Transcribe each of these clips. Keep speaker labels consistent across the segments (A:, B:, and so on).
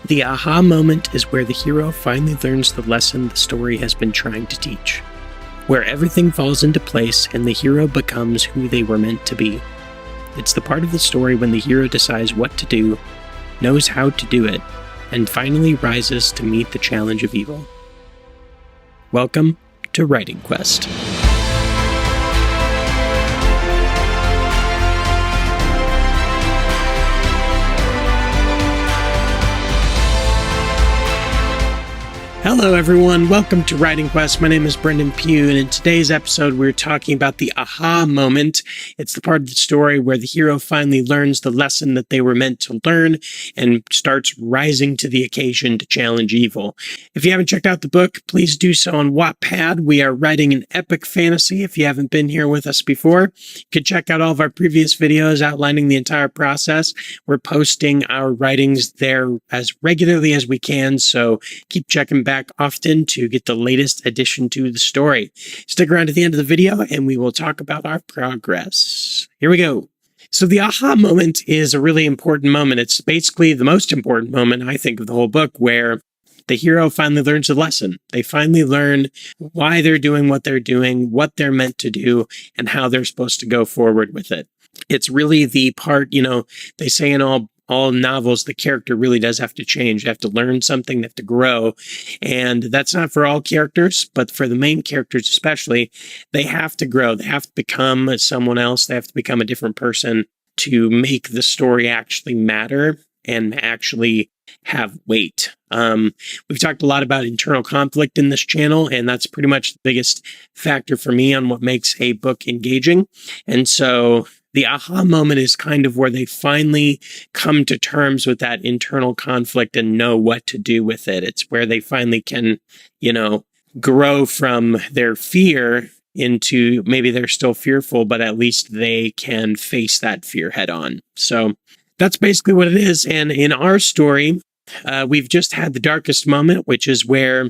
A: The aha moment is where the hero finally learns the lesson the story has been trying to teach, where everything falls into place and the hero becomes who they were meant to be. It's the part of the story when the hero decides what to do, knows how to do it, and finally rises to meet the challenge of evil. Welcome to Writing Quest. Hello everyone, welcome to Writing Quest. My name is Brendan Pugh, and in today's episode we're talking about the aha moment. It's the part of the story where the hero finally learns the lesson that they were meant to learn and starts rising to the occasion to challenge evil. If you haven't checked out the book, please do so on Wattpad. We are writing an epic fantasy. If you haven't been here with us before, you can check out all of our previous videos outlining the entire process. We're posting our writings there as regularly as we can, so keep checking back often to get the latest addition to the story. Stick around to the end of the video and we will talk about our progress. Here we go. So the aha moment is a really important moment. It's basically the most important moment, I think, of the whole book, where the hero finally learns a lesson. They finally learn why they're doing what they're doing, what they're meant to do, and how they're supposed to go forward with it. It's really the part, they say in all novels, the character really does have to change. They have to learn something, they have to grow. And that's not for all characters, but for the main characters especially, they have to grow. They have to become someone else. They have to become a different person to make the story actually matter and actually have weight. We've talked a lot about internal conflict in this channel, and that's pretty much the biggest factor for me on what makes a book engaging. And so the aha moment is kind of where they finally come to terms with that internal conflict and know what to do with it. It's where they finally can, grow from their fear into maybe they're still fearful, but at least they can face that fear head on. So that's basically what it is. And in our story, we've just had the darkest moment, which is where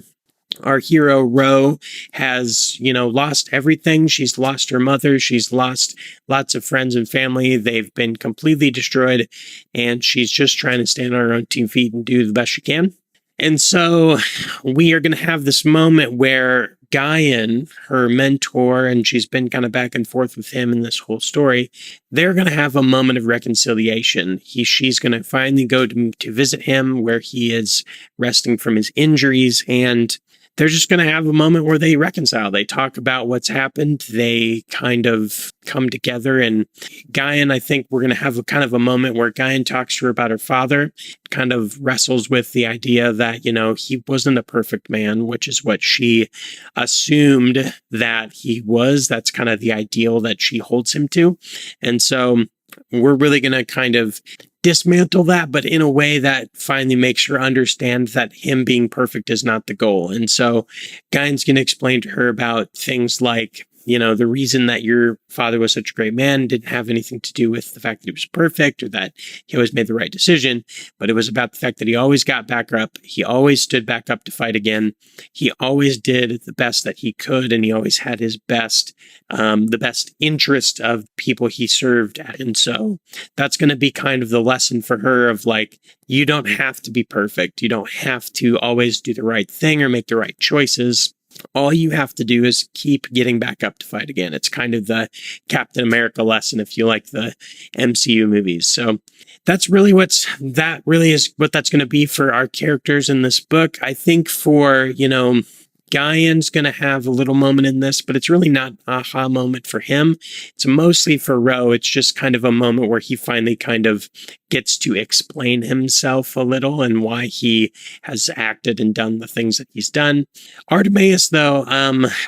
A: our hero, Ro, has, lost everything. She's lost her mother. She's lost lots of friends and family. They've been completely destroyed, and she's just trying to stand on her own 2 feet and do the best she can. And so we are going to have this moment where Guyan, her mentor, and she's been kind of back and forth with him in this whole story, they're going to have a moment of reconciliation. She's going to finally go to visit him where he is resting from his injuries, and they're just going to have a moment where they reconcile. They talk about what's happened. They kind of come together. And Guyan, I think we're going to have a moment where Guyan talks to her about her father, kind of wrestles with the idea that, he wasn't a perfect man, which is what she assumed that he was. That's kind of the ideal that she holds him to. And so we're really going to kind of dismantle that, but in a way that finally makes her understand that him being perfect is not the goal. And so Guyan's going to explain to her about things like, the reason that your father was such a great man didn't have anything to do with the fact that he was perfect or that he always made the right decision, but it was about the fact that he always got back up. He always stood back up to fight again. He always did the best that he could, and he always had his best, the best interest of people he served at. And so that's going to be kind of the lesson for her of like, you don't have to be perfect. You don't have to always do the right thing or make the right choices. All you have to do is keep getting back up to fight again. It's kind of the Captain America lesson if you like the MCU movies. So that really is what that's going to be for our characters in this book. I think for, Guyan's going to have a little moment in this, but it's really not an aha moment for him. It's mostly for Ro. It's just kind of a moment where he finally kind of gets to explain himself a little and why he has acted and done the things that he's done. Artemis, though,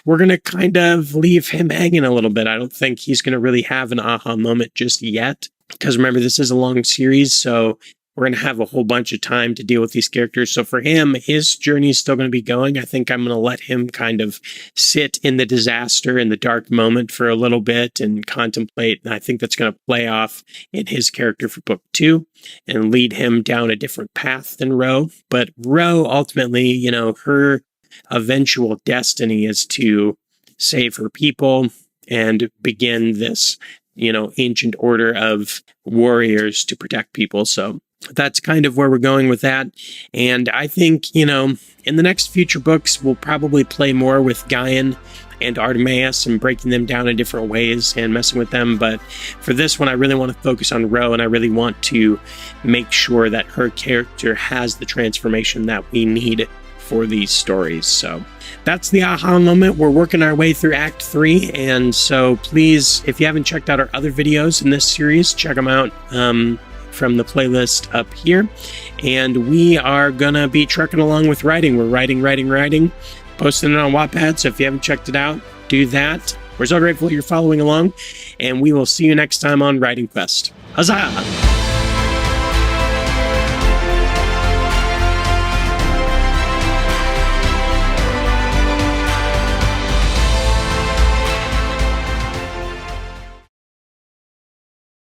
A: we're going to kind of leave him hanging a little bit. I don't think he's going to really have an aha moment just yet, because remember, this is a long series, so we're going to have a whole bunch of time to deal with these characters. So for him, his journey is still going to be going. I think I'm going to let him kind of sit in the disaster in the dark moment for a little bit and contemplate. And I think that's going to play off in his character for book 2 and lead him down a different path than Ro. But Ro, ultimately, her eventual destiny is to save her people and begin this, ancient order of warriors to protect people. So that's kind of where we're going with that. And I think, in the next future books, we'll probably play more with Gaian and Artemis and breaking them down in different ways and messing with them. But for this one, I really want to focus on Ro, and I really want to make sure that her character has the transformation that we need for these stories. So that's the aha moment. We're working our way through Act 3, and so please, if you haven't checked out our other videos in this series, check them out from the playlist up here. And we are gonna be trucking along with writing. We're writing, posting it on Wattpad, so if you haven't checked it out, do that. We're so grateful you're following along, and we will see you next time on Writing Quest. Huzzah!